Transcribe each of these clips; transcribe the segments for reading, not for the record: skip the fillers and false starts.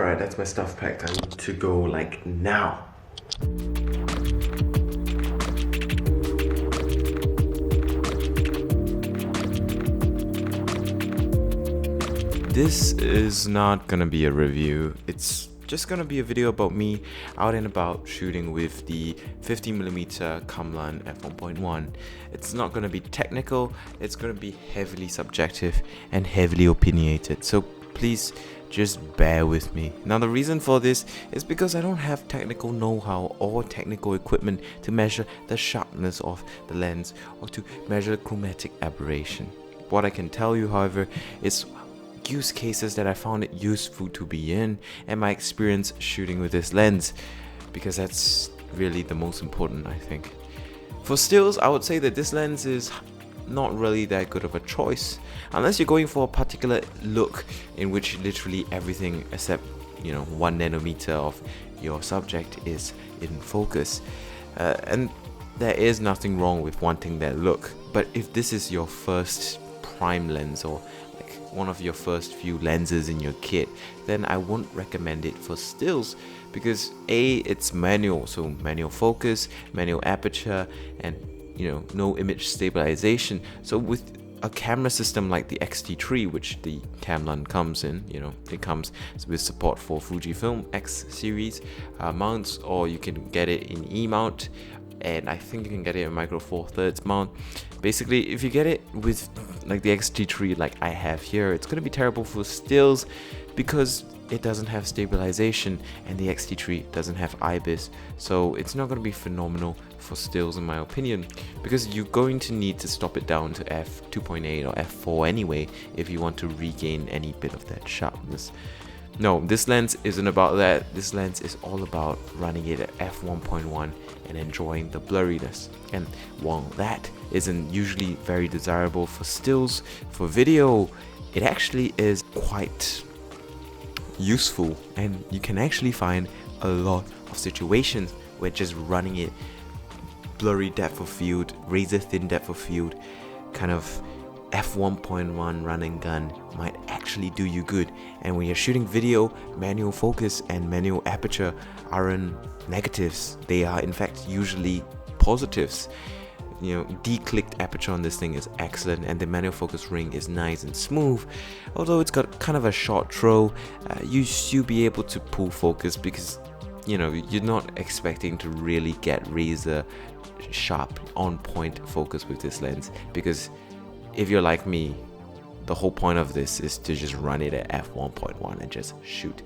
Alright, that's my stuff packed. I need to go like now. This is not gonna be a review. It's just gonna be a video about me out and about shooting with the 50mm Kamlan f1.1. It's not gonna be technical, it's gonna be heavily subjective and heavily opinionated. So please just bear with me. Now the reason for this is because I don't have technical know-how or technical equipment to measure the sharpness of the lens or to measure chromatic aberration. What I can tell you, however, is use cases that I found it useful to be in and my experience shooting with this lens, because that's really the most important, I think. For stills, I would say that this lens is not really that good of a choice unless you're going for a particular look in which literally everything except 1 nanometer of your subject is in focus, and there is nothing wrong with wanting that look. But if this is your first prime lens or one of your first few lenses in your kit, then I won't recommend it for stills, because it's manual, so manual focus, manual aperture, and no image stabilization. So with a camera system like the X-T3, which the Kamlan comes in, it comes with support for Fujifilm X series mounts, or you can get it in E-mount, and I think you can get it in Micro Four Thirds mount. Basically, if you get it with like the X-T3 like I have here, it's gonna be terrible for stills because it doesn't have stabilization and the X-T3 doesn't have IBIS, so it's not gonna be phenomenal for stills in my opinion, because you're going to need to stop it down to f2.8 or f4 anyway if you want to regain any bit of that sharpness. No, this lens isn't about that. This lens is all about running it at f1.1 and enjoying the blurriness. And while that isn't usually very desirable for stills, for video, it actually is quite useful, and you can actually find a lot of situations where just running it blurry depth of field, razor thin depth of field, kind of f1.1 run and gun might actually do you good. And when you're shooting video, manual focus and manual aperture aren't negatives, they are in fact usually positives. Declicked aperture on this thing is excellent, and the manual focus ring is nice and smooth. Although it's got kind of a short throw, you should be able to pull focus, because you're not expecting to really get razor sharp on point focus with this lens, because if you're like me, the whole point of this is to just run it at f1.1 and just shoot.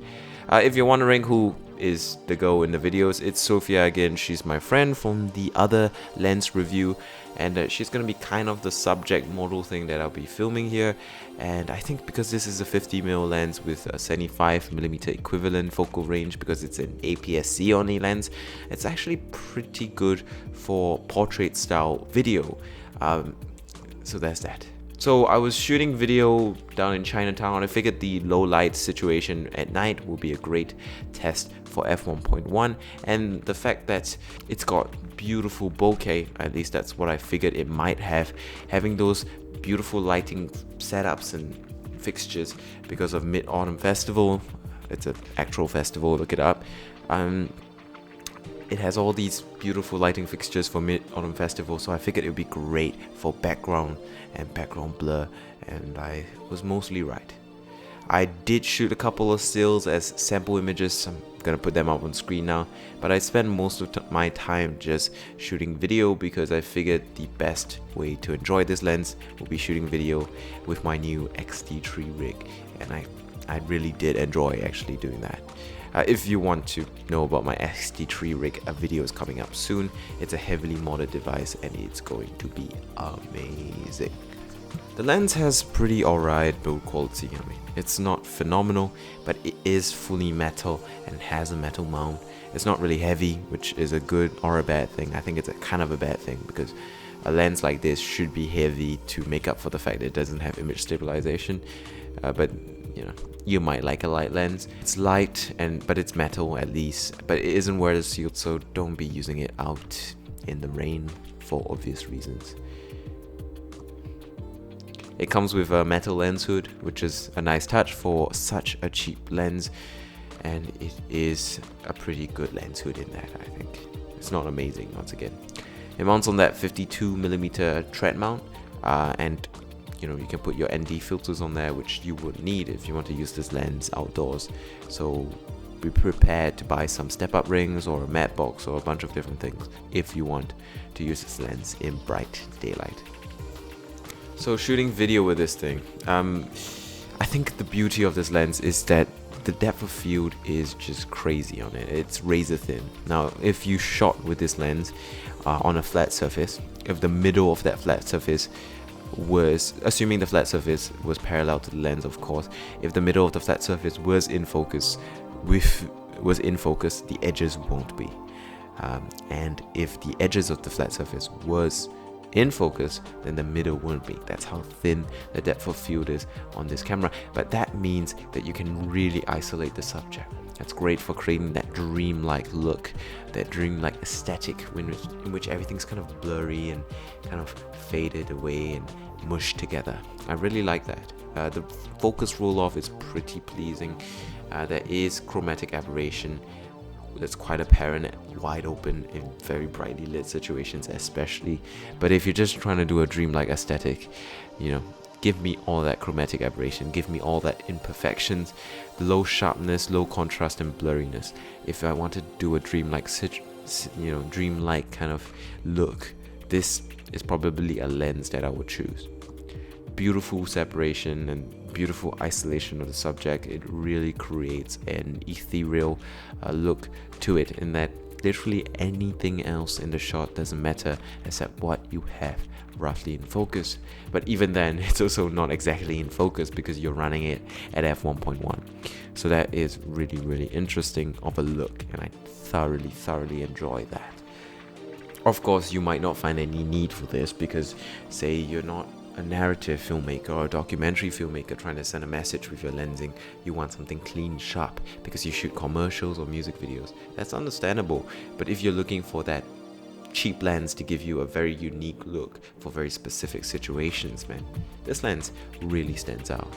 If you're wondering who is the go in the videos, it's Sophia again. She's my friend from the other lens review, and she's gonna be kind of the subject model thing that I'll be filming here. And I think because this is a 50mm lens with a 75mm equivalent focal range, because it's an APS-C only lens, it's actually pretty good for portrait style video. So that's that. So I was shooting video down in Chinatown. I figured the low light situation at night will be a great test for f1.1, and the fact that it's got beautiful bokeh, at least that's what I figured it might have, having those beautiful lighting setups and fixtures because of Mid-Autumn Festival. It's an actual festival, look it up. It has all these beautiful lighting fixtures for Mid-Autumn Festival, so I figured it would be great for background and background blur, and I was mostly right. I did shoot a couple of stills as sample images. I'm gonna put them up on screen now, but I spent most of my time just shooting video, because I figured the best way to enjoy this lens would be shooting video with my new X-T3 rig, and I really did enjoy actually doing that. If you want to know about my X-T3 rig, a video is coming up soon. It's a heavily modded device and it's going to be amazing. The lens has pretty alright build quality. I mean, it's not phenomenal, but it is fully metal and has a metal mount. It's not really heavy, which is a good or a bad thing. I think it's a kind of a bad thing, because a lens like this should be heavy to make up for the fact that it doesn't have image stabilization. But you might like a light lens. It's light, but it's metal at least, but it isn't weather sealed, so don't be using it out in the rain for obvious reasons. It comes with a metal lens hood, which is a nice touch for such a cheap lens. and it is a pretty good lens hood in that, I think. It's not amazing, once again. It mounts on that 52mm tread mount, and you can put your ND filters on there, which you would need if you want to use this lens outdoors. So be prepared to buy some step-up rings or a matte box or a bunch of different things if you want to use this lens in bright daylight. So shooting video with this thing, I think the beauty of this lens is that the depth of field is just crazy on it. It's razor thin. Now, if you shot with this lens on a flat surface, if the middle of that flat surface was, assuming the flat surface was parallel to the lens, of course, if the middle of the flat surface was in focus, the edges won't be. And if the edges of the flat surface was in focus, then the middle won't be. That's how thin the depth of field is on this camera. But that means that you can really isolate the subject. That's great for creating that dreamlike look, that dreamlike aesthetic in which everything's kind of blurry and kind of faded away and mushed together. I really like that. The focus roll-off is pretty pleasing. There is chromatic aberration that's quite apparent wide open in very brightly lit situations especially. But if you're just trying to do a dreamlike aesthetic, give me all that chromatic aberration, give me all that imperfections, low sharpness, low contrast and blurriness. If I want to do a dreamlike kind of look, this is probably a lens that I would choose. Beautiful separation and beautiful isolation of the subject. It really creates an ethereal look to it, in that literally anything else in the shot doesn't matter except what you have roughly in focus. But even then, it's also not exactly in focus because you're running it at f1.1. So that is really, really interesting of a look, and I thoroughly enjoy that. Of course, you might not find any need for this because, say, you're not a narrative filmmaker or a documentary filmmaker trying to send a message with your lensing. You want something clean, sharp, because you shoot commercials or music videos. That's understandable. But if you're looking for that cheap lens to give you a very unique look for very specific situations, man, this lens really stands out.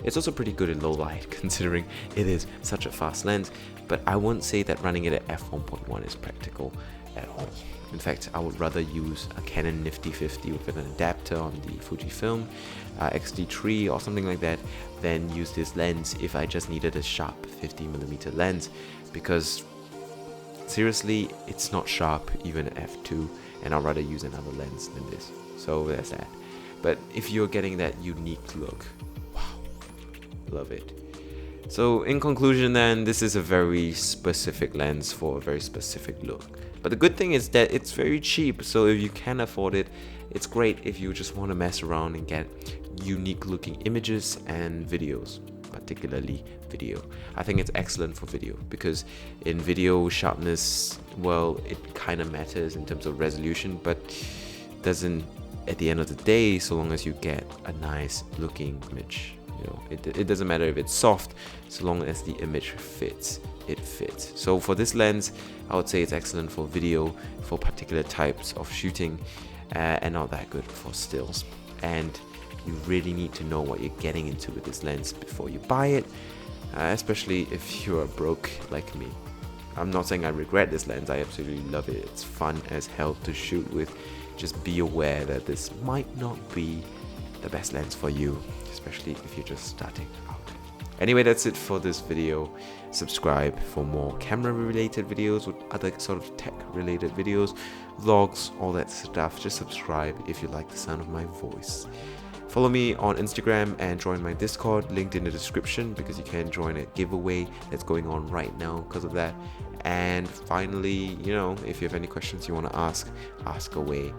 It's also pretty good in low light considering it is such a fast lens, but I wouldn't say that running it at f1.1 is practical at all. In fact, I would rather use a Canon Nifty 50 with an adapter on the Fujifilm X-D3 or something like that than use this lens if I just needed a sharp 50mm lens, because seriously, it's not sharp even at f2, and I'd rather use another lens than this. So there's that. But if you're getting that unique look, wow, love it. So in conclusion then, this is a very specific lens for a very specific look. But the good thing is that it's very cheap, so if you can afford it, it's great if you just want to mess around and get unique looking images and videos, particularly video. I think it's excellent for video because in video, sharpness, well, it kind of matters in terms of resolution, but doesn't at the end of the day, so long as you get a nice looking image. It doesn't matter if it's soft, so long as the image fits, it fits. So for this lens, I would say it's excellent for video, for particular types of shooting, and not that good for stills. And you really need to know what you're getting into with this lens before you buy it, especially if you are broke like me. I'm not saying I regret this lens, I absolutely love it. It's fun as hell to shoot with. Just be aware that this might not be the best lens for you, especially if you're just starting out. Anyway, that's it for this video. Subscribe for more camera related videos with other sort of tech related videos, vlogs, all that stuff. Just subscribe if you like the sound of my voice. Follow me on Instagram and join my Discord, linked in the description, because you can join a giveaway that's going on right now because of that. And finally, if you have any questions you want to ask away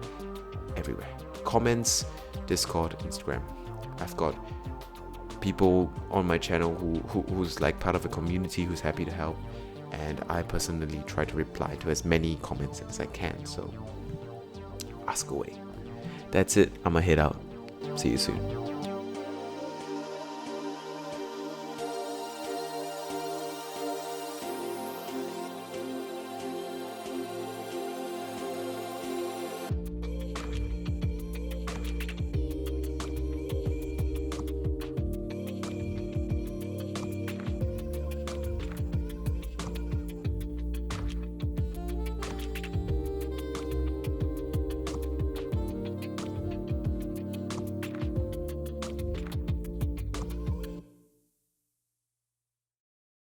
everywhere. Comments, Discord, Instagram. I've got people on my channel who's like part of a community who's happy to help, and I personally try to reply to as many comments as I can, so ask away. That's it, I'ma head out. See you soon.